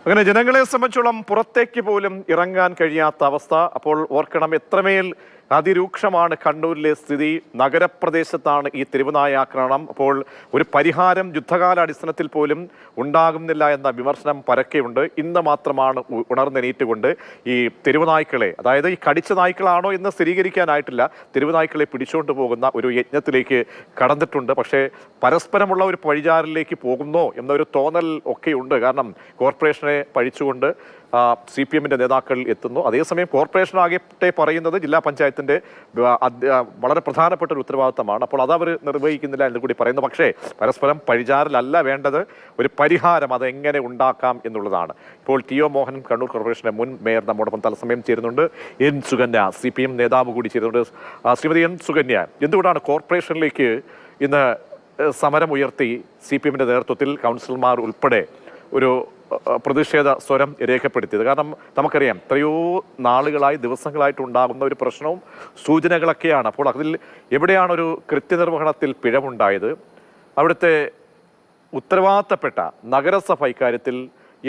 അങ്ങനെ ജനങ്ങളെ സംബന്ധിച്ചോളം പുറത്തേക്ക് പോലും ഇറങ്ങാൻ കഴിയാത്ത അവസ്ഥ. അപ്പോൾ ഓർക്കണം, എത്രമേൽ അതിരൂക്ഷമാണ് കണ്ണൂരിലെ സ്ഥിതി. നഗരപ്രദേശത്താണ് ഈ തെരുവുനായ ആക്രമണം. അപ്പോൾ ഒരു പരിഹാരം യുദ്ധകാലാടിസ്ഥാനത്തിൽ പോലും ഉണ്ടാകുന്നില്ല എന്ന വിമർശനം പരക്കെയുണ്ട്. ഇന്ന് മാത്രമാണ് ഉണർന്നെണീറ്റുകൊണ്ട് ഈ തെരുവുനായ്ക്കളെ, അതായത് ഈ കടിച്ച നായ്ക്കളാണോ എന്ന് സ്ഥിരീകരിക്കാനായിട്ടില്ല, തെരുവുനായ്ക്കളെ പിടിച്ചുകൊണ്ട് പോകുന്ന ഒരു യജ്ഞത്തിലേക്ക് കടന്നിട്ടുണ്ട്. പക്ഷേ പരസ്പരമുള്ള ഒരു പഴിചാരലിലേക്ക് പോകുന്നോ എന്നൊരു തോന്നൽ ഒക്കെയുണ്ട്. കാരണം കോർപ്പറേഷനെ പഴിച്ചുകൊണ്ട് CPM-ന്റെ നേതാക്കൾ എത്തുന്നു. അതേസമയം കോർപ്പറേഷൻ ആകട്ടെ പറയുന്നത് ജില്ലാ പഞ്ചായത്തിന്റെ വളരെ പ്രധാനപ്പെട്ട ഒരു ഉത്തരവാദിത്തമാണ്. അപ്പോൾ അതവർ നിർവഹിക്കുന്നില്ല എന്ന് കൂടി പറയുന്നു. പക്ഷേ പരസ്പരം പഴിചാരലല്ല വേണ്ടത്, ഒരു പരിഹാരം അതെങ്ങനെ ഉണ്ടാക്കാം എന്നുള്ളതാണ്. ഇപ്പോൾ TO മോഹനൻ, കണ്ണൂർ കോർപ്പറേഷന്റെ മുൻ മേയർ, നമ്മോടൊപ്പം തത്സമയം ചേരുന്നുണ്ട്. N സുകന്യ, CPM നേതാവ് കൂടി ചേരുന്നുണ്ട്. ശ്രീമതി N സുകന്യ, എന്തുകൊണ്ടാണ് കോർപ്പറേഷനിലേക്ക് ഇന്ന് സമരമുയർത്തി CPM-ന്റെ നേതൃത്വത്തിൽ കൗൺസിലർമാർ ഉൾപ്പെടെ ഒരു പ്രതിഷേധ സ്വരം രേഖപ്പെടുത്തിയത്? കാരണം നമുക്കറിയാം, എത്രയോ നാളുകളായി, ദിവസങ്ങളായിട്ടുണ്ടാകുന്ന ഒരു പ്രശ്നവും സൂചനകളൊക്കെയാണ്. അപ്പോൾ അതിൽ എവിടെയാണൊരു കൃത്യനിർവഹണത്തിൽ പിഴവുണ്ടായത്? അവിടുത്തെ ഉത്തരവാദിത്തപ്പെട്ട നഗരസഭ ഇക്കാര്യത്തിൽ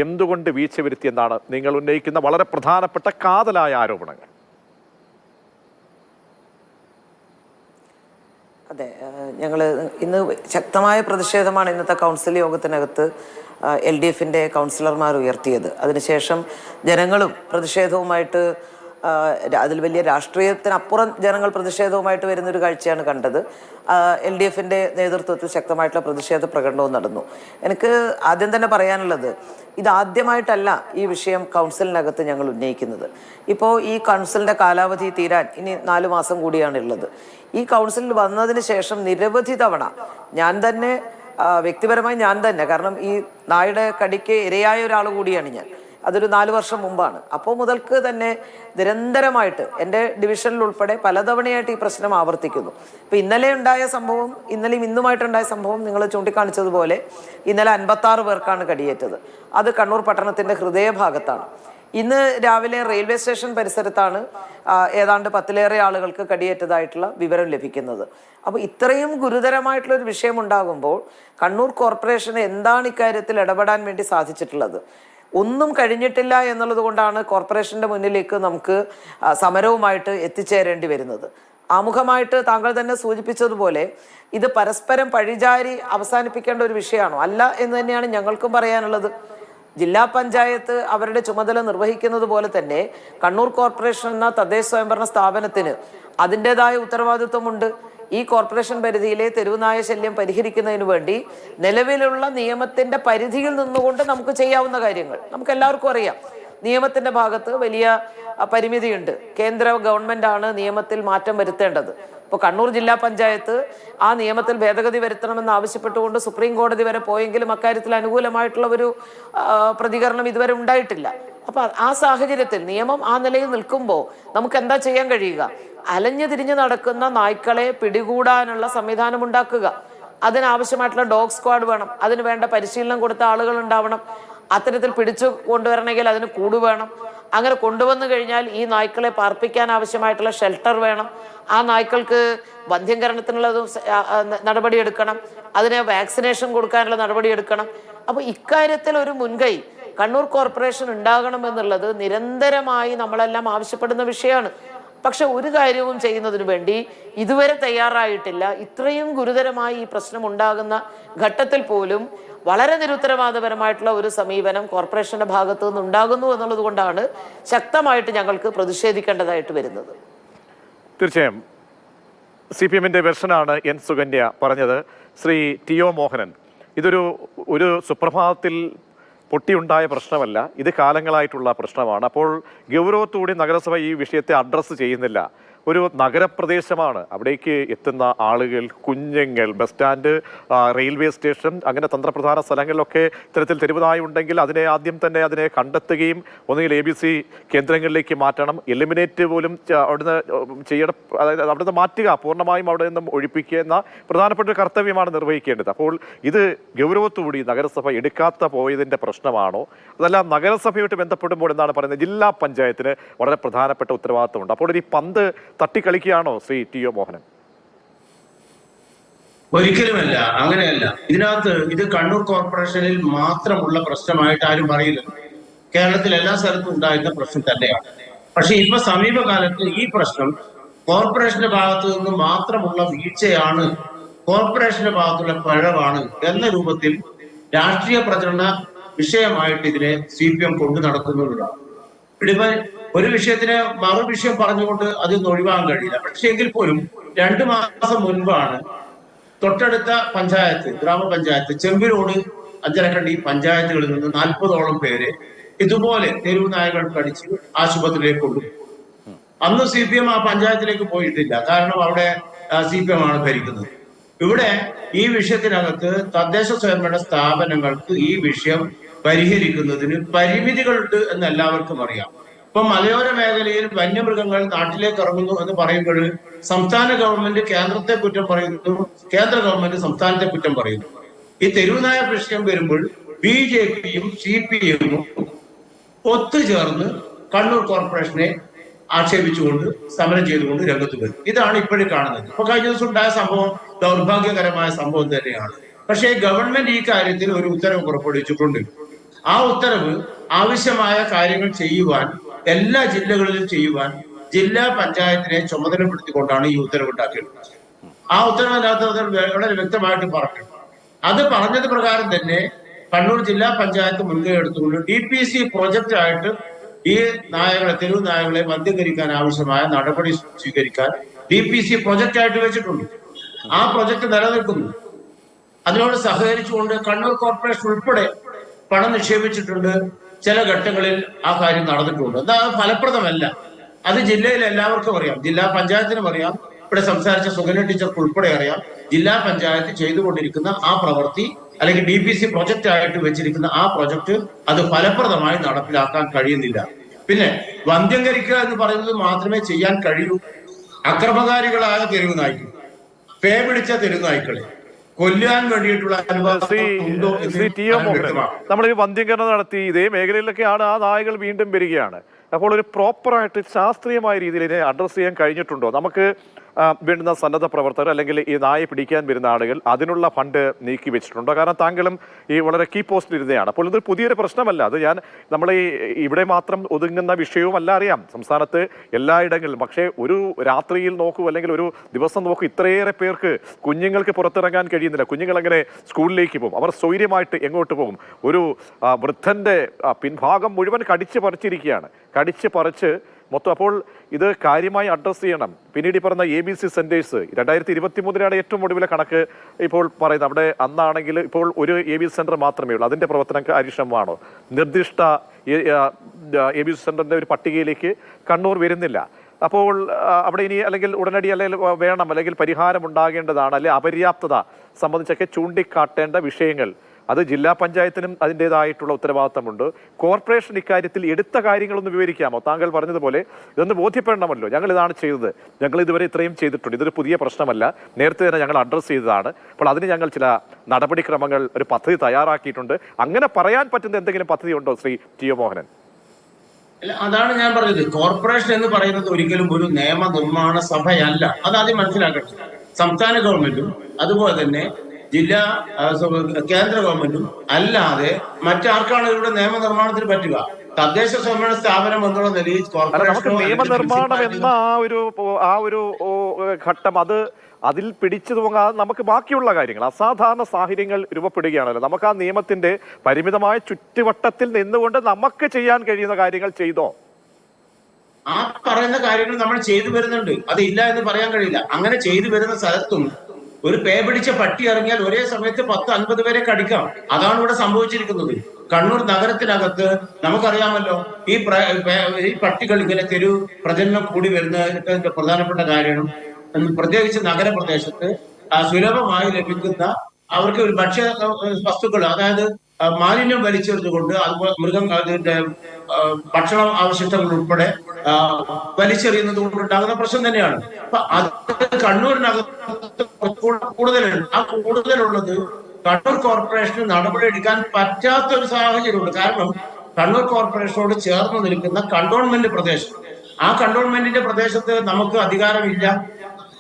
എന്തുകൊണ്ട് വീഴ്ച വരുത്തിയെന്നാണ് നിങ്ങൾ ഉന്നയിക്കുന്ന വളരെ പ്രധാനപ്പെട്ട കാതലായ ആരോപണങ്ങൾ? അതെ, ഞങ്ങൾ ഇന്ന് ശക്തമായ പ്രതിഷേധമാണ് ഇന്നത്തെ കൗൺസിൽ യോഗത്തിനകത്ത് LDF-ന്റെ കൗൺസിലർമാർ ഉയർത്തിയത്. അതിനുശേഷം ജനങ്ങളും പ്രതിഷേധവുമായിട്ട്, അതിൽ വലിയ രാഷ്ട്രീയത്തിനപ്പുറം ജനങ്ങൾ പ്രതിഷേധവുമായിട്ട് വരുന്നൊരു കാഴ്ചയാണ് കണ്ടത്. LDF-ന്റെ നേതൃത്വത്തിൽ ശക്തമായിട്ടുള്ള പ്രതിഷേധ പ്രകടനവും നടന്നു. എനിക്ക് ആദ്യം തന്നെ പറയാനുള്ളത്, ഇതാദ്യമായിട്ടല്ല ഈ വിഷയം കൗൺസിലിനകത്ത് ഞങ്ങൾ ഉന്നയിക്കുന്നത്. ഇപ്പോൾ ഈ കൗൺസിലിൻ്റെ കാലാവധി തീരാൻ ഇനി 4 മാസം കൂടിയാണുള്ളത്. ഈ കൗൺസിലിൽ വന്നതിന് ശേഷം നിരവധി തവണ വ്യക്തിപരമായി ഞാൻ തന്നെ, കാരണം ഈ നായുടെ കടിക്ക് ഇരയായ ഒരാൾ കൂടിയാണ് ഞാൻ. അതൊരു 4 വർഷം മുമ്പാണ്. അപ്പോൾ മുതൽക്ക് തന്നെ നിരന്തരമായിട്ട് എൻ്റെ ഡിവിഷനിൽ ഉൾപ്പെടെ പലതവണയായിട്ട് ഈ പ്രശ്നം ആവർത്തിക്കുന്നു. ഇപ്പം ഇന്നലെ ഉണ്ടായ സംഭവം, ഇന്നലെയും ഇന്നുമായിട്ടുണ്ടായ സംഭവം നിങ്ങൾ ചൂണ്ടിക്കാണിച്ചതുപോലെ ഇന്നലെ 56 പേർക്കാണ് കടിയേറ്റത്. അത് കണ്ണൂർ പട്ടണത്തിൻ്റെ ഹൃദയഭാഗത്താണ്. ഇന്ന് രാവിലെ റെയിൽവേ സ്റ്റേഷൻ പരിസരത്താണ് ഏതാണ്ട് 10-ലേറെ ആളുകൾക്ക് കടിയേറ്റതായിട്ടുള്ള വിവരം ലഭിക്കുന്നത്. അപ്പോൾ ഇത്രയും ഗുരുതരമായിട്ടുള്ളൊരു വിഷയം ഉണ്ടാകുമ്പോൾ കണ്ണൂർ കോർപ്പറേഷന് എന്താണ് ഇക്കാര്യത്തിൽ ഇടപെടാൻ വേണ്ടി സാധിച്ചിട്ടുള്ളത്? ഒന്നും കഴിഞ്ഞിട്ടില്ല എന്നുള്ളത് കൊണ്ടാണ് കോർപ്പറേഷൻ്റെ മുന്നിലേക്ക് നമുക്ക് സമരവുമായിട്ട് എത്തിച്ചേരേണ്ടി വരുന്നത്. ആമുഖമായിട്ട് താങ്കൾ തന്നെ സൂചിപ്പിച്ചതുപോലെ ഇത് പരസ്പരം പഴിചാരി അവസാനിപ്പിക്കേണ്ട ഒരു വിഷയമാണോ? അല്ല എന്ന് തന്നെയാണ് ഞങ്ങൾക്കും പറയാനുള്ളത്. ജില്ലാ പഞ്ചായത്ത് അവരുടെ ചുമതല നിർവഹിക്കുന്നത് പോലെ തന്നെ കണ്ണൂർ കോർപ്പറേഷൻ എന്ന തദ്ദേശ സ്വയംഭരണ സ്ഥാപനത്തിന് അതിൻ്റെതായ ഉത്തരവാദിത്വമുണ്ട്. ഈ കോർപ്പറേഷൻ പരിധിയിലെ തെരുവുനായ ശല്യം പരിഹരിക്കുന്നതിന് വേണ്ടി നിലവിലുള്ള നിയമത്തിൻ്റെ പരിധിയിൽ നിന്നുകൊണ്ട് നമുക്ക് ചെയ്യാവുന്ന കാര്യങ്ങൾ നമുക്ക് എല്ലാവർക്കും അറിയാം. നിയമത്തിൻ്റെ ഭാഗത്ത് വലിയ പരിമിതിയുണ്ട്. കേന്ദ്ര ഗവൺമെൻറ്റാണ് നിയമത്തിൽ മാറ്റം വരുത്തേണ്ടത്. ഇപ്പോൾ കണ്ണൂർ ജില്ലാ പഞ്ചായത്ത് ആ നിയമത്തിൽ ഭേദഗതി വരുത്തണമെന്ന് ആവശ്യപ്പെട്ടുകൊണ്ട് സുപ്രീം കോടതി വരെ പോയെങ്കിലും അക്കാര്യത്തിൽ അനുകൂലമായിട്ടുള്ള ഒരു പ്രതികരണം ഇതുവരെ ഉണ്ടായിട്ടില്ല. അപ്പോൾ ആ സാഹചര്യത്തിൽ നിയമം ആ നിലയിൽ നിൽക്കുമ്പോൾ നമുക്ക് എന്താ ചെയ്യാൻ കഴിയുക? അലഞ്ഞു തിരിഞ്ഞ് നടക്കുന്ന നായ്ക്കളെ പിടികൂടാനുള്ള സംവിധാനം ഉണ്ടാക്കുക. അതിനാവശ്യമായിട്ടുള്ള ഡോഗ് സ്ക്വാഡ് വേണം. അതിന് വേണ്ട പരിശീലനം കൊടുത്ത ആളുകൾ ഉണ്ടാവണം. അത്തരത്തിൽ പിടിച്ചു കൊണ്ടുവരണമെങ്കിൽ അതിന് കൂട് വേണം. അങ്ങനെ കൊണ്ടുവന്നു കഴിഞ്ഞാൽ ഈ നായ്ക്കളെ പാർപ്പിക്കാൻ ആവശ്യമായിട്ടുള്ള ഷെൽട്ടർ വേണം. ആ നായ്ക്കൾക്ക് വന്ധ്യംകരണത്തിനുള്ളതും നടപടിയെടുക്കണം. അതിന് വാക്സിനേഷൻ കൊടുക്കാനുള്ള നടപടിയെടുക്കണം. അപ്പോൾ ഇക്കാര്യത്തിൽ ഒരു മുൻകൈ കണ്ണൂർ കോർപ്പറേഷൻ ഉണ്ടാകണമെന്നുള്ളത് നിരന്തരമായി നമ്മളെല്ലാം ആവശ്യപ്പെടുന്ന വിഷയമാണ്. പക്ഷെ ഒരു കാര്യവും ചെയ്യുന്നതിന് വേണ്ടി ഇതുവരെ തയ്യാറായിട്ടില്ല. ഇത്രയും ഗുരുതരമായി ഈ പ്രശ്നം ഉണ്ടാകുന്ന ഘട്ടത്തിൽ പോലും വളരെ നിരുത്തരവാദപരമായിട്ടുള്ള ഒരു സമീപനം കോർപ്പറേഷന്റെ ഭാഗത്തു നിന്ന് ഉണ്ടാകുന്നു എന്നുള്ളത് കൊണ്ടാണ് ശക്തമായിട്ട് ഞങ്ങൾക്ക് പ്രതിഷേധിക്കേണ്ടതായിട്ട് വരുന്നത്. തീർച്ചയായും CPM-ന്റെ വെർഷനാണ് N സുകന്യ പറഞ്ഞത്. ശ്രീ TO മോഹനൻ, ഒരു സുപ്രഭാതത്തിൽ പൊട്ടിയുണ്ടായ പ്രശ്നമല്ല, ഇത് കാലങ്ങളായിട്ടുള്ള പ്രശ്നമാണ്. അപ്പോൾ ഗൗരവത്തോടെ നഗരസഭ ഈ വിഷയത്തെ അഡ്രസ്സ് ചെയ്യുന്നില്ല. ഒരു നഗരപ്രദേശമാണ്, അവിടേക്ക് എത്തുന്ന ആളുകൾ, കുഞ്ഞുങ്ങൾ, ബസ് സ്റ്റാൻഡ്, റെയിൽവേ സ്റ്റേഷൻ, അങ്ങനെ തന്ത്രപ്രധാന സ്ഥലങ്ങളിലൊക്കെ ഇത്തരത്തിൽ തെരുവുനായ ഉണ്ടെങ്കിൽ അതിനെ കണ്ടെത്തുകയും ഒന്നുകിൽ ABC കേന്ദ്രങ്ങളിലേക്ക് മാറ്റണം, എലിമിനേറ്റ് പോലും അവിടുന്ന് ചെയ്യണം, അതായത് അവിടുന്ന് മാറ്റുക, പൂർണ്ണമായും അവിടെ നിന്നും ഒഴിപ്പിക്കുക എന്ന പ്രധാനപ്പെട്ട ഒരു കർത്തവ്യമാണ് നിർവഹിക്കേണ്ടത്. അപ്പോൾ ഇത് ഗൗരവത്തോടെ നഗരസഭ എടുക്കാത്ത പോയതിൻ്റെ പ്രശ്നമാണോ? അതല്ല, നഗരസഭയായിട്ട് ബന്ധപ്പെടുമ്പോൾ എന്താണ് പറയുന്നത്, ജില്ലാ പഞ്ചായത്തിന് വളരെ പ്രധാനപ്പെട്ട ഉത്തരവാദിത്തമുണ്ട്. അപ്പോൾ ഈ പന്ത് തട്ടിക്കളിക്കുകയാണോ ശ്രീ TO മോഹനൻ? ഒരിക്കലുമല്ല, അങ്ങനെയല്ല. ഇത് കണ്ണൂർ കോർപ്പറേഷനിൽ മാത്രമുള്ള പ്രശ്നമായിട്ട് ആരും പറയില്ല. കേരളത്തിൽ എല്ലാ സ്ഥലത്തും ഉണ്ടായിരുന്ന പ്രശ്നം തന്നെയാണ്. പക്ഷെ ഇപ്പൊ സമീപകാലത്ത് ഈ പ്രശ്നം കോർപ്പറേഷന്റെ ഭാഗത്തു നിന്ന് മാത്രമുള്ള വീഴ്ചയാണ്, കോർപ്പറേഷന്റെ ഭാഗത്തുള്ള പിഴവാണ് എന്ന രൂപത്തിൽ രാഷ്ട്രീയ പ്രചരണ വിഷയമായിട്ട് ഇതിനെ CPM കൊണ്ടു നടക്കുന്നതാണ്. ഇപ്പൊ ഒരു വിഷയത്തിന് മറു വിഷയം പറഞ്ഞുകൊണ്ട് അതിൽ ഒഴിവാക്കാൻ കഴിയില്ല. പക്ഷെ എങ്കിൽ പോലും 2 മാസം മുൻപാണ് തൊട്ടടുത്ത പഞ്ചായത്ത്, ഗ്രാമപഞ്ചായത്ത് ചെമ്പിലോട്, അഞ്ചരക്കണ്ടി പഞ്ചായത്തുകളിൽ നിന്ന് 40ഓളം പേരെ ഇതുപോലെ തെരുവ് നായകൾ കടിച്ച് ആശുപത്രിയിലേക്ക് കൊണ്ടുപോയി. അന്ന് CPM ആ പഞ്ചായത്തിലേക്ക് പോയിട്ടില്ല, കാരണം അവിടെ CPM ആണ് ഭരിക്കുന്നത്. ഇവിടെ ഈ വിഷയത്തിനകത്ത് തദ്ദേശ സ്വയംഭരണ സ്ഥാപനങ്ങൾക്ക് ഈ വിഷയം പരിഹരിക്കുന്നതിന് പരിമിതികളുണ്ട് എന്ന് എല്ലാവർക്കും അറിയാം. ഇപ്പൊ മലയോര മേഖലയിൽ വന്യമൃഗങ്ങൾ നാട്ടിലേക്ക് ഇറങ്ങുന്നു എന്ന് പറയുമ്പോൾ സംസ്ഥാന ഗവൺമെന്റ് കേന്ദ്രത്തെ കുറ്റം പറയുന്നു, കേന്ദ്ര ഗവൺമെന്റ് സംസ്ഥാനത്തെ കുറ്റം പറയുന്നു. ഈ തെരുവുനായ വിഷയം വരുമ്പോൾ BJPയും CPMഉം ഒത്തുചേർന്ന് കണ്ണൂർ കോർപ്പറേഷനെ ആക്ഷേപിച്ചുകൊണ്ട് സമരം ചെയ്തുകൊണ്ട് രംഗത്ത് വരും. ഇതാണ് ഇപ്പോഴും കാണുന്നത്. ഇപ്പൊ കഴിഞ്ഞ ദിവസം ഉണ്ടായ സംഭവം ദൗർഭാഗ്യകരമായ സംഭവം തന്നെയാണ്. പക്ഷേ ഗവൺമെന്റ് ഈ കാര്യത്തിൽ ഒരു ഉത്തരവ് പുറപ്പെടുവിച്ചിട്ടുണ്ട്. ആ ഉത്തരവ് ആവശ്യമായ കാര്യങ്ങൾ ചെയ്യുവാൻ, എല്ലാ ജില്ലകളിലും ചെയ്യുവാൻ ജില്ലാ പഞ്ചായത്തിനെ ചുമതലപ്പെടുത്തിക്കൊണ്ടാണ് ഈ ഉത്തരവ് ഉണ്ടാക്കിയിട്ടുള്ളത്. ആ ഉത്തരവിനകത്ത് വളരെ വ്യക്തമായിട്ട് പറഞ്ഞു. അത് പറഞ്ഞത് പ്രകാരം തന്നെ കണ്ണൂർ ജില്ലാ പഞ്ചായത്ത് മുൻകൈ എടുത്തുകൊണ്ട് DPC പ്രോജക്റ്റ് ആയിട്ട് ഈ നായകളെ, തെരുവ് നായകളെ വന്ധ്യീകരിക്കാൻ ആവശ്യമായ നടപടി സ്വീകരിക്കാൻ DPC പ്രോജക്റ്റ് ആയിട്ട് വെച്ചിട്ടുണ്ട്. ആ പ്രോജക്റ്റ് നിലനിൽക്കുന്നു. അതിനോട് സഹകരിച്ചുകൊണ്ട് കണ്ണൂർ കോർപ്പറേഷൻ ഉൾപ്പെടെ പണം നിക്ഷേപിച്ചിട്ടുണ്ട്. ചില ഘട്ടങ്ങളിൽ ആ കാര്യം നടന്നിട്ടുണ്ട്. എന്താ ഫലപ്രദമല്ല, അത് ജില്ലയിൽ എല്ലാവർക്കും അറിയാം, ജില്ലാ പഞ്ചായത്തിനും അറിയാം, ഇവിടെ സംസാരിച്ച സുകന്യ ടീച്ചർക്ക് ഉൾപ്പെടെ അറിയാം. ജില്ലാ പഞ്ചായത്ത് ചെയ്തുകൊണ്ടിരിക്കുന്ന ആ പ്രവൃത്തി, അല്ലെങ്കിൽ DPC പ്രൊജക്റ്റ് ആയിട്ട് വെച്ചിരിക്കുന്ന ആ പ്രൊജക്ട് അത് ഫലപ്രദമായി നടപ്പിലാക്കാൻ കഴിയുന്നില്ല. പിന്നെ വന്ധ്യംകരിക്കുക എന്ന് പറയുന്നത് മാത്രമേ ചെയ്യാൻ കഴിയൂ. അക്രമകാരികളായ തെരുവ് നായ്ക്കൾ, പേ പിടിച്ച തെരുവ് നായ്ക്കളെ കൊല്ലാൻ വേണ്ടിയിട്ടുള്ള നമ്മൾ ഈ വന്ധ്യംകരണം നടത്തി ഇതേ മേഖലയിലൊക്കെയാണ് ആ നായകൾ വീണ്ടും വരികയാണ്. അപ്പോൾ ഒരു പ്രോപ്പറായിട്ട് ശാസ്ത്രീയമായ രീതിയിൽ ഇതിനെ അഡ്രസ്സ് ചെയ്യാൻ കഴിഞ്ഞിട്ടുണ്ടോ? നമുക്ക് വേണ്ടുന്ന സന്നദ്ധ പ്രവർത്തകർ അല്ലെങ്കിൽ ഈ നായ പിടിക്കാൻ വരുന്ന ആളുകൾ അതിനുള്ള ഫണ്ട് നീക്കി വെച്ചിട്ടുണ്ടോ? കാരണം താങ്കളും ഈ വളരെ കീ പോസ്റ്റിൽ ഇരുന്നതാണ്. അപ്പോൾ ഇതൊരു പുതിയൊരു പ്രശ്നമല്ല. അത് നമ്മൾ ഇവിടെ മാത്രം ഒതുങ്ങുന്ന വിഷയവും അല്ല, അറിയാം സംസ്ഥാനത്ത് എല്ലായിടങ്ങളിലും. പക്ഷേ ഒരു രാത്രിയിൽ നോക്കൂ, അല്ലെങ്കിൽ ഒരു ദിവസം നോക്കൂ, ഇത്രയേറെ പേർക്ക്, കുഞ്ഞുങ്ങൾക്ക് പുറത്തിറങ്ങാൻ കഴിയുന്നില്ല. കുഞ്ഞുങ്ങൾ അങ്ങനെ സ്കൂളിലേക്ക് പോകും, അവർ സ്വൈര്യമായിട്ട് എങ്ങോട്ട് പോകും? ഒരു വൃദ്ധന്റെ പിൻഭാഗം മുഴുവൻ കടിച്ച് പറിച്ചിരിക്കുകയാണ്, കടിച്ച് പറിച്ച് മൊത്തം. അപ്പോൾ ഇത് കാര്യമായി അഡ്രസ്സ് ചെയ്യണം. പിന്നീട് ഈ പറഞ്ഞ ABC സെന്റേഴ്സ് 2023 ഏറ്റവും ഒടുവിലെ കണക്ക് ഇപ്പോൾ പറയുന്നത്. അവിടെ അന്നാണെങ്കിൽ ഇപ്പോൾ ഒരു ABC സെന്റർ മാത്രമേ ഉള്ളൂ. അതിന്റെ പ്രവർത്തനം കാര്യക്ഷമമാണോ? നിർദ്ദിഷ്ട ABC സെന്ററിന്റെ ഒരു പട്ടികയിലേക്ക് കണ്ണൂർ വരുന്നില്ല. അപ്പോൾ അവിടെ ഇനി അല്ലെങ്കിൽ ഉടനടി അല്ലെങ്കിൽ വേണം, അല്ലെങ്കിൽ പരിഹാരം ഉണ്ടാകേണ്ടതാണ്, അല്ലെങ്കിൽ അപര്യാപ്തത സംബന്ധിച്ചൊക്കെ ചൂണ്ടിക്കാട്ടേണ്ട വിഷയങ്ങൾ, അത് ജില്ലാ പഞ്ചായത്തിനും അതിൻ്റെതായിട്ടുള്ള ഉത്തരവാദിത്തമുണ്ട്. കോർപ്പറേഷൻ ഇക്കാര്യത്തിൽ എടുത്ത കാര്യങ്ങളൊന്ന് വിവരിക്കാമോ? താങ്കൾ പറഞ്ഞതുപോലെ ഇതൊന്ന് ബോധ്യപ്പെടണമല്ലോ, ഞങ്ങൾ ഇതാണ് ചെയ്തത്, ഞങ്ങൾ ഇതുവരെ ഇത്രയും ചെയ്തിട്ടുണ്ട്, ഇതൊരു പുതിയ പ്രശ്നമല്ല, നേരത്തെ തന്നെ ഞങ്ങൾ അഡ്രസ്സ് ചെയ്തതാണ്, അപ്പോൾ അതിന് ഞങ്ങൾ ചില നടപടിക്രമങ്ങൾ, ഒരു പദ്ധതി തയ്യാറാക്കിയിട്ടുണ്ട്. അങ്ങനെ പറയാൻ പറ്റുന്ന എന്തെങ്കിലും പദ്ധതി ഉണ്ടോ ശ്രീ ടി.ഒ. മോഹനൻ? അതാണ് ഞാൻ പറഞ്ഞത്. കോർപ്പറേഷൻ എന്ന് പറയുന്നത് ഒരിക്കലും ഒരു നിയമനിർമ്മാണ സഭയല്ല. അതാദ്യം മനസ്സിലാക്കട്ടെ. സംസ്ഥാന ഗവൺമെന്റും അതുപോലെ തന്നെ ജില്ലാ കേന്ദ്ര ഗവൺമെന്റും അല്ലാതെ മറ്റാർക്കാണ് ഇവിടെ നിയമനിർമ്മാണത്തിന് പറ്റുക? തദ്ദേശ സ്വയംഭരണ സ്ഥാപനം എന്നുള്ള നിലയിൽ നമുക്ക് നിയമനിർമ്മാണം എന്ന ആ ഒരു ഘട്ടം, അതിൽ പിടിച്ചു തൂങ്ങാതെ നമുക്ക് ബാക്കിയുള്ള കാര്യങ്ങൾ, അസാധാരണ സാഹചര്യങ്ങൾ രൂപപ്പെടുകയാണല്ലോ. നമുക്ക് ആ നിയമത്തിന്റെ പരിമിതമായ ചുറ്റുവട്ടത്തിൽ നിന്നുകൊണ്ട് നമുക്ക് ചെയ്യാൻ കഴിയുന്ന കാര്യങ്ങൾ ചെയ്തോ? ആ പറയുന്ന കാര്യങ്ങൾ നമ്മൾ ചെയ്തു വരുന്നുണ്ട്, അത് ഇല്ല എന്ന് പറയാൻ കഴിയില്ല. അങ്ങനെ ചെയ്തു വരുന്ന സ്ഥലത്തും ഒരു പേ പിടിച്ച പട്ടി ഇറങ്ങിയാൽ ഒരേ സമയത്ത് 10-50 പേരെ കടിക്കാം. അതാണ് ഇവിടെ സംഭവിച്ചിരിക്കുന്നത്. കണ്ണൂർ നഗരത്തിനകത്ത് നമുക്കറിയാമല്ലോ, ഈ പട്ടികൾ ഇങ്ങനെ തെരു പ്രജനനം കൂടി വരുന്നതിന്റെ പ്രധാനപ്പെട്ട കാരണം, പ്രത്യേകിച്ച് നഗരപ്രദേശത്ത് സുലഭമായി ലഭിക്കുന്ന അവർക്ക് ഒരു ഭക്ഷ്യ വസ്തുക്കൾ, അതായത് മാലിന്യം വലിച്ചെറിഞ്ഞുകൊണ്ട്, അതുപോലെ അതിന്റെ ഭക്ഷണ അവശിഷ്ടങ്ങൾ ഉൾപ്പെടെ വലിച്ചെറിയുന്നത് കൊണ്ടുണ്ടാകുന്ന പ്രശ്നം തന്നെയാണ്. അപ്പൊ അത് കണ്ണൂരിനകത്ത് കൂടുതലുണ്ട്. ആ കൂടുതലുള്ളത് കണ്ണൂർ കോർപ്പറേഷന് നടപടി എടുക്കാൻ പറ്റാത്ത ഒരു സാഹചര്യമുണ്ട്. കാരണം കണ്ണൂർ കോർപ്പറേഷനോട് ചേർന്ന് നിൽക്കുന്ന കണ്ടോൺമെന്റ് പ്രദേശം, ആ കണ്ടോൺമെന്റിന്റെ പ്രദേശത്ത് നമുക്ക് അധികാരമില്ല.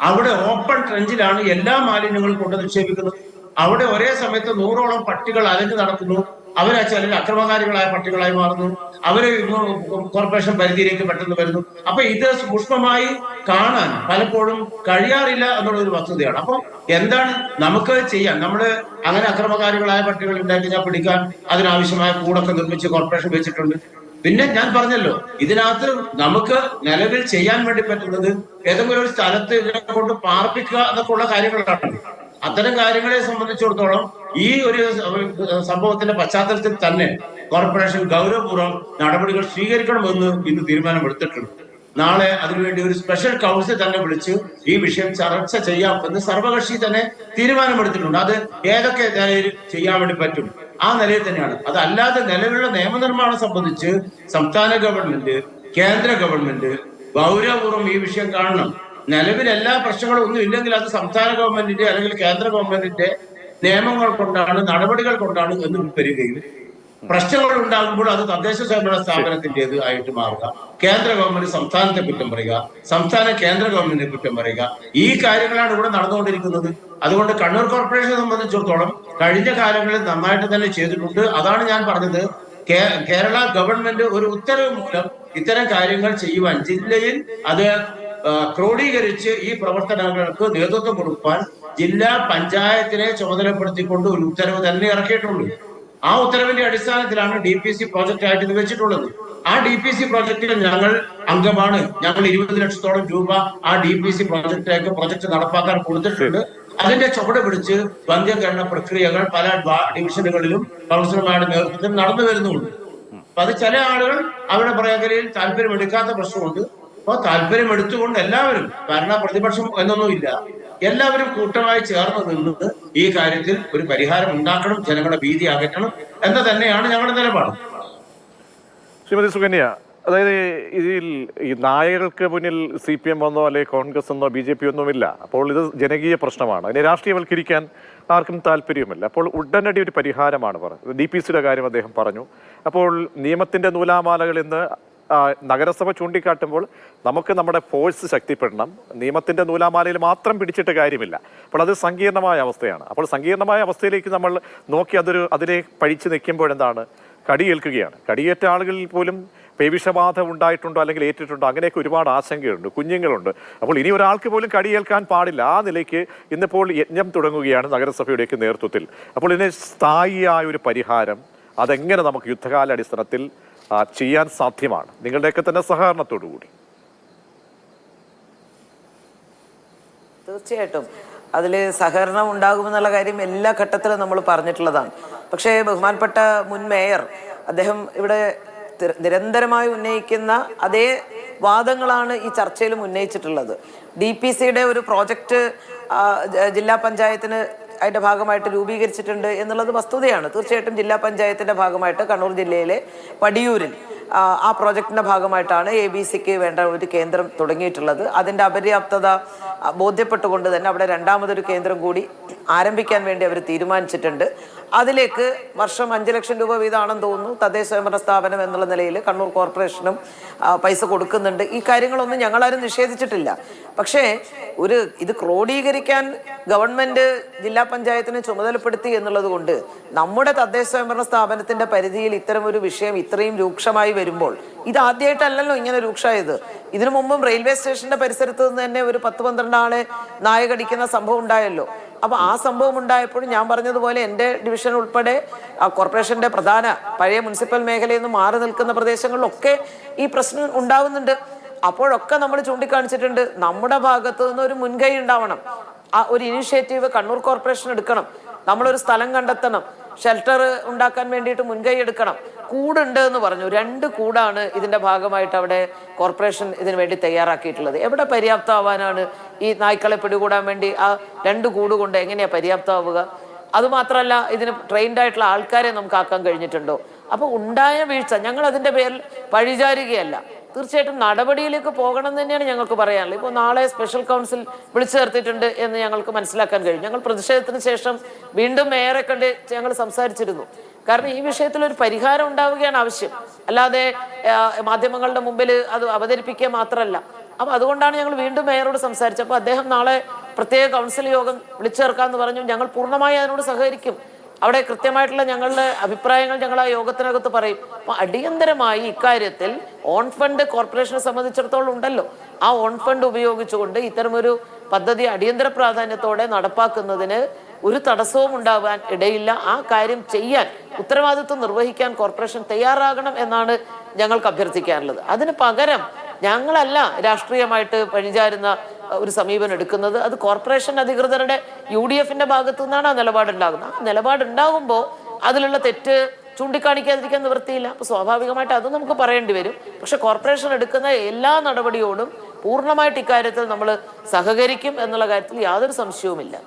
അവിടെ ഓപ്പൺ ട്രെഞ്ചിലാണ് എല്ലാ മാലിന്യങ്ങളും കൊണ്ട് നിക്ഷേപിക്കുന്നത്. അവിടെ ഒരേ സമയത്ത് 100ഓളം പട്ടികൾ അലഞ്ഞു നടക്കുന്നു. അവരെ ചിലർ അക്രമകാരികളായ പട്ടികളായി മാറുന്നു, അവര് കോർപ്പറേഷൻ പരിധിയിലേക്ക് പെട്ടെന്ന് വരുന്നു. അപ്പൊ ഇത് സൂക്ഷ്മമായി കാണാൻ പലപ്പോഴും കഴിയാറില്ല എന്നുള്ള ഒരു വസ്തുതയാണ്. അപ്പൊ എന്താണ് നമുക്ക് ചെയ്യാൻ? നമ്മള് അങ്ങനെ അക്രമകാരികളായ പട്ടികൾ ഉണ്ടാക്കി ഞാൻ പിടിക്കാൻ അതിനാവശ്യമായ കൂടൊക്കെ നിർമ്മിച്ച് കോർപ്പറേഷൻ വെച്ചിട്ടുണ്ട്. പിന്നെ ഞാൻ പറഞ്ഞല്ലോ, ഇതിനകത്ത് നമുക്ക് നിലവിൽ ചെയ്യാൻ വേണ്ടി പറ്റുന്നത് ഏതെങ്കിലും ഒരു സ്ഥലത്ത് ഇതിനെ കൊണ്ട് പാർപ്പിക്കുക എന്നൊക്കെ ഉള്ള കാര്യങ്ങളാണ്. അത്തരം കാര്യങ്ങളെ സംബന്ധിച്ചിടത്തോളം ഈ ഒരു സംഭവത്തിന്റെ പശ്ചാത്തലത്തിൽ തന്നെ കോർപ്പറേഷൻ ഗൗരവപൂർവ്വം നടപടികൾ സ്വീകരിക്കണമെന്ന് ഇന്ന് തീരുമാനമെടുത്തിട്ടുണ്ട്. നാളെ അതിനുവേണ്ടി ഒരു സ്പെഷ്യൽ കൗൺസിൽ തന്നെ വിളിച്ച് ഈ വിഷയം ചർച്ച ചെയ്യാം എന്ന് സർവകക്ഷി തന്നെ തീരുമാനമെടുത്തിട്ടുണ്ട്. അത് ഏതൊക്കെ നിലയിൽ ചെയ്യാൻ വേണ്ടി പറ്റും ആ നിലയിൽ തന്നെയാണ്. അതല്ലാതെ നിലവിലുള്ള നിയമനിർമ്മാണം സംബന്ധിച്ച് സംസ്ഥാന ഗവൺമെന്റ്, കേന്ദ്ര ഗവൺമെന്റ് ഗൗരവപൂർവ്വം ഈ വിഷയം കാണണം. നിലവിൽ എല്ലാ പ്രശ്നങ്ങളും ഒന്നും ഇല്ലെങ്കിൽ അത് സംസ്ഥാന ഗവൺമെന്റിന്റെ അല്ലെങ്കിൽ കേന്ദ്ര ഗവൺമെന്റിന്റെ നിയമങ്ങൾ കൊണ്ടാണ്, നടപടികൾ കൊണ്ടാണ് എന്ന് വരികയും പ്രശ്നങ്ങൾ ഉണ്ടാകുമ്പോൾ അത് തദ്ദേശ സ്വയംഭരണ സ്ഥാപനത്തിൻ്റെത് ആയിട്ട് മാറുക, കേന്ദ്ര ഗവൺമെന്റ് സംസ്ഥാനത്തെ കുറ്റം പറയുക, സംസ്ഥാന കേന്ദ്ര ഗവൺമെന്റിനെ കുറ്റം പറയുക, ഈ കാര്യങ്ങളാണ് ഇവിടെ നടന്നുകൊണ്ടിരിക്കുന്നത്. അതുകൊണ്ട് കണ്ണൂർ കോർപ്പറേഷനെ സംബന്ധിച്ചിടത്തോളം കഴിഞ്ഞ കാലങ്ങളിൽ നന്നായിട്ട് തന്നെ ചെയ്തിട്ടുണ്ട്. അതാണ് ഞാൻ പറഞ്ഞത്, കേരള ഗവൺമെന്റ് ഒരു ഉത്തരവ് മൂലം ഇത്തരം കാര്യങ്ങൾ ചെയ്യുവാൻ, ജില്ലയിൽ അത് ക്രോഡീകരിച്ച് ഈ പ്രവർത്തനങ്ങൾക്ക് നേതൃത്വം കൊടുക്കാൻ ജില്ലാ പഞ്ചായത്തിനെ ചുമതലപ്പെടുത്തിക്കൊണ്ട് ഒരു ഉത്തരവ് തന്നെ ഇറക്കിയിട്ടുണ്ട്. ആ ഉത്തരവിന്റെ അടിസ്ഥാനത്തിലാണ് DPC പ്രോജക്റ്റ് ആയിട്ട് ഇത് വെച്ചിട്ടുള്ളത്. ആ DPC പ്രോജക്റ്റിൽ ഞങ്ങൾ അംഗമാണ്. ഞങ്ങൾ 20 ലക്ഷത്തോളം രൂപ ആ DPC പ്രോജക്റ്റ് നടപ്പാക്കാൻ കൊടുത്തിട്ടുണ്ട്. അതിന്റെ ചുവട് പിടിച്ച് വന്ധ്യകരണ പ്രക്രിയകൾ പല ഡിവിഷനുകളിലും കൗൺസിലർമാരുടെ നേതൃത്വത്തിൽ നടന്നു വരുന്നുണ്ട്. അപ്പൊ അത് ചില ആളുകൾ അവരുടെ മേഖലയിൽ താല്പര്യം എടുക്കാത്ത പ്രശ്നമുണ്ട്. അപ്പൊ താല്പര്യം എടുത്തുകൊണ്ട് എല്ലാവരും, ഭരണ പ്രതിപക്ഷം എന്നൊന്നുമില്ല, എല്ലാവരും കൂട്ടമായി ചേർന്ന് നിന്ന് ഈ കാര്യത്തിൽ ഒരു പരിഹാരം ഉണ്ടാക്കണം, ജനങ്ങളുടെ ഭീതി അകറ്റണം എന്ന് തന്നെയാണ് ഞങ്ങളുടെ നിലപാട്. ശ്രീമതി സുകന്യ, അതായത് ഇതിൽ ഈ നായകൾക്ക് മുന്നിൽ CPM എന്നോ അല്ലെങ്കിൽ കോൺഗ്രസ് എന്നോ BJP ഒന്നുമില്ല. അപ്പോൾ ഇത് ജനകീയ പ്രശ്നമാണ്, അതിനെ രാഷ്ട്രീയവൽക്കരിക്കാൻ ആർക്കും താല്പര്യവുമില്ല. അപ്പോൾ ഉടനടി ഒരു പരിഹാരമാണ് പറഞ്ഞത്. DPCയുടെ കാര്യം അദ്ദേഹം പറഞ്ഞു. അപ്പോൾ നിയമത്തിന്റെ നൂലാമാലകൾ ഇന്ന് നഗരസഭ ചൂണ്ടിക്കാട്ടുമ്പോൾ നമുക്ക് നമ്മുടെ ഫോഴ്സ് ശക്തിപ്പെടണം. നിയമത്തിന്റെ നൂലാമാലയിൽ മാത്രം പിടിച്ചിട്ട് കാര്യമില്ല. അപ്പോൾ അത് സങ്കീർണമായ അവസ്ഥയാണ്. അപ്പോൾ സങ്കീർണമായ അവസ്ഥയിലേക്ക് നമ്മൾ നോക്കി അതിനെ പഴിച്ചു നിൽക്കുമ്പോഴെന്താണ്, കടിയേൽക്കുകയാണ്. കടിയേറ്റ ആളുകളിൽ പോലും പേവിഷബാധ ഉണ്ടായിട്ടുണ്ടോ അല്ലെങ്കിൽ ഏറ്റിട്ടുണ്ടോ, അങ്ങനെയൊക്കെ ഒരുപാട് ആശങ്കയുണ്ട്, കുഞ്ഞുങ്ങളുണ്ട്. അപ്പോൾ ഇനി ഒരാൾക്ക് പോലും കടിയേൽക്കാൻ പാടില്ല. ആ നിലയ്ക്ക് ഇന്നിപ്പോൾ യജ്ഞം തുടങ്ങുകയാണ് നഗരസഭയുടെയൊക്കെ നേതൃത്വത്തിൽ. അപ്പോൾ ഇതിന് സ്ഥായിയായ ഒരു പരിഹാരം അതെങ്ങനെ നമുക്ക് യുദ്ധകാലാടിസ്ഥാനത്തിൽ ചെയ്യാൻ സാധ്യമാണ്, നിങ്ങളുടെയൊക്കെ തന്നെ സഹകരണത്തോടു കൂടി? തീർച്ചയായിട്ടും അതിൽ സഹകരണം ഉണ്ടാകുമെന്നുള്ള കാര്യം എല്ലാ ഘട്ടത്തിലും നമ്മൾ പറഞ്ഞിട്ടുള്ളതാണ്. പക്ഷേ ബഹുമാനപ്പെട്ട മുൻ മേയർ അദ്ദേഹം ഇവിടെ നിരന്തരമായി ഉന്നയിക്കുന്ന അതേ വാദങ്ങളാണ് ഈ ചർച്ചയിലും ഉന്നയിച്ചിട്ടുള്ളത്. DPCയുടെ ഒരു പ്രോജക്റ്റ് ജില്ലാ പഞ്ചായത്തിന് അതിൻ്റെ ഭാഗമായിട്ട് രൂപീകരിച്ചിട്ടുണ്ട് എന്നുള്ളത് വസ്തുതയാണ്. തീർച്ചയായിട്ടും ജില്ലാ പഞ്ചായത്തിൻ്റെ ഭാഗമായിട്ട് കണ്ണൂർ ജില്ലയിലെ പടിയൂരിൽ ആ പ്രോജക്റ്റിൻ്റെ ഭാഗമായിട്ടാണ് ABCക്ക് വേണ്ട ഒരു കേന്ദ്രം തുടങ്ങിയിട്ടുള്ളത്. അതിൻ്റെ അപര്യാപ്തത ബോധ്യപ്പെട്ടുകൊണ്ട് തന്നെ അവിടെ രണ്ടാമതൊരു കേന്ദ്രം കൂടി ആരംഭിക്കാൻ വേണ്ടി അവർ തീരുമാനിച്ചിട്ടുണ്ട്. അതിലേക്ക് വർഷം 5 ലക്ഷം രൂപ വീതമാണെന്ന് തോന്നുന്നു തദ്ദേശ സ്വയംഭരണ സ്ഥാപനം എന്നുള്ള നിലയിൽ കണ്ണൂർ കോർപ്പറേഷനും പൈസ കൊടുക്കുന്നുണ്ട്. ഈ കാര്യങ്ങളൊന്നും ഞങ്ങളാരും നിഷേധിച്ചിട്ടില്ല. പക്ഷേ ഇത് ക്രോഡീകരിക്കാൻ ഗവൺമെന്റ് ജില്ലാ പഞ്ചായത്തിനെ ചുമതലപ്പെടുത്തി എന്നുള്ളത് കൊണ്ട് നമ്മുടെ തദ്ദേശ സ്വയംഭരണ സ്ഥാപനത്തിന്റെ പരിധിയിൽ ഇത്തരം ഒരു വിഷയം ഇത്രയും രൂക്ഷമായി വരുമ്പോൾ, ഇത് ആദ്യമായിട്ടല്ലല്ലോ ഇങ്ങനെ രൂക്ഷമായത്. ഇതിനു മുമ്പും റെയിൽവേ സ്റ്റേഷന്റെ പരിസരത്ത് നിന്ന് തന്നെ ഒരു 10-12 ആളെ നായ കടിക്കുന്ന സംഭവം ഉണ്ടായല്ലോ. അപ്പൊ ആ സംഭവം ഉണ്ടായപ്പോഴും ഞാൻ പറഞ്ഞതുപോലെ എൻ്റെ ഡിവിഷൻ ഉൾപ്പെടെ കോർപ്പറേഷന്റെ പ്രധാന പഴയ മുനിസിപ്പൽ മേഖലയിൽ നിന്ന് മാറി നിൽക്കുന്ന പ്രദേശങ്ങളിലൊക്കെ ഈ പ്രശ്നം ഉണ്ടാവുന്നുണ്ട്. അപ്പോഴൊക്കെ നമ്മൾ ചൂണ്ടിക്കാണിച്ചിട്ടുണ്ട്, നമ്മുടെ ഭാഗത്തു നിന്ന് ഒരു മുൻകൈ ഉണ്ടാവണം, ഒരു ഇനിഷ്യേറ്റീവ് കണ്ണൂർ കോർപ്പറേഷൻ എടുക്കണം, നമ്മളൊരു സ്ഥലം കണ്ടെത്തണം, ഷെൽട്ടർ ഉണ്ടാക്കാൻ വേണ്ടിയിട്ട് മുൻകൈ എടുക്കണം. കൂടുണ്ട് എന്ന് പറഞ്ഞു, 2 കൂടാണ് ഇതിന്റെ ഭാഗമായിട്ട് അവിടെ കോർപ്പറേഷൻ ഇതിനു വേണ്ടി തയ്യാറാക്കിയിട്ടുള്ളത്. എവിടെ പര്യാപ്തമാവാനാണ് ഈ നായ്ക്കളെ പിടികൂടാൻ വേണ്ടി ആ 2 കൂട് കൊണ്ട് എങ്ങനെയാ പര്യാപ്തമാവുക? അതുമാത്രമല്ല, ഇതിന് ട്രെയിൻഡ് ആയിട്ടുള്ള ആൾക്കാരെ നമുക്ക് ആക്കാൻ കഴിഞ്ഞിട്ടുണ്ടോ? അപ്പോൾ ഉണ്ടായ വീഴ്ച ഞങ്ങൾ അതിന്റെ പേരിൽ പഴിചാരുകയല്ല, തീർച്ചയായിട്ടും നടപടിയിലേക്ക് പോകണം എന്ന് തന്നെയാണ് ഞങ്ങൾക്ക് പറയാനുള്ളത്. ഇപ്പോൾ നാളെ സ്പെഷ്യൽ കൗൺസിൽ വിളിച്ചു ചേർത്തിട്ടുണ്ട് എന്ന് ഞങ്ങൾക്ക് മനസ്സിലാക്കാൻ കഴിഞ്ഞു. ഞങ്ങൾ പ്രതിഷേധത്തിന് ശേഷം വീണ്ടും മേയറെ കണ്ട് ഞങ്ങൾ സംസാരിച്ചിരുന്നു. കാരണം ഈ വിഷയത്തിൽ ഒരു പരിഹാരം ഉണ്ടാവുകയാണ് ആവശ്യം, അല്ലാതെ മാധ്യമങ്ങളുടെ മുമ്പിൽ അത് അവതരിപ്പിക്കുക മാത്രമല്ല. അപ്പം അതുകൊണ്ടാണ് ഞങ്ങൾ വീണ്ടും മേയറോട് സംസാരിച്ചത്. അപ്പോൾ അദ്ദേഹം നാളെ പ്രത്യേക കൗൺസിൽ യോഗം വിളിച്ചു ചേർക്കാമെന്ന് പറഞ്ഞു. ഞങ്ങൾ പൂർണ്ണമായി അതിനോട് സഹകരിക്കും. അവിടെ കൃത്യമായിട്ടുള്ള ഞങ്ങളുടെ അഭിപ്രായങ്ങൾ ഞങ്ങൾ ആ യോഗത്തിനകത്ത് പറയും. അപ്പൊ അടിയന്തരമായി ഇക്കാര്യത്തിൽ ഓൺ ഫണ്ട് കോർപ്പറേഷനെ സംബന്ധിച്ചിടത്തോളം ഉണ്ടല്ലോ. ആ ഓൺ ഫണ്ട് ഉപയോഗിച്ചുകൊണ്ട് ഇത്തരമൊരു പദ്ധതി അടിയന്തര പ്രാധാന്യത്തോടെ നടപ്പാക്കുന്നതിന് ഒരു തടസ്സവും ഉണ്ടാകാൻ ഇടയില്ല. ആ കാര്യം ചെയ്യാൻ, ഉത്തരവാദിത്വം നിർവഹിക്കാൻ കോർപ്പറേഷൻ തയ്യാറാകണം എന്നാണ് ഞങ്ങൾക്ക് അഭ്യർത്ഥിക്കാനുള്ളത്. അതിന് പകരം ഞങ്ങളല്ല രാഷ്ട്രീയമായിട്ട് പഴിചാരുന്ന ഒരു സമീപനം എടുക്കുന്നത്. അത് കോർപ്പറേഷൻ അധികൃതരുടെ UDFന്റെ ഭാഗത്തു നിന്നാണ് ആ നിലപാടുണ്ടാകുന്നത്. ആ നിലപാടുണ്ടാകുമ്പോൾ അതിലുള്ള തെറ്റ് ചൂണ്ടിക്കാണിക്കാതിരിക്കാൻ നിവൃത്തിയില്ല. അപ്പോൾ സ്വാഭാവികമായിട്ട് അത് നമുക്ക് പറയേണ്ടി വരും. പക്ഷെ കോർപ്പറേഷൻ എടുക്കുന്ന എല്ലാ നടപടിയോടും പൂർണ്ണമായിട്ട് ഇക്കാര്യത്തിൽ നമ്മൾ സഹകരിക്കും എന്നുള്ള കാര്യത്തിൽ യാതൊരു സംശയവുമില്ല.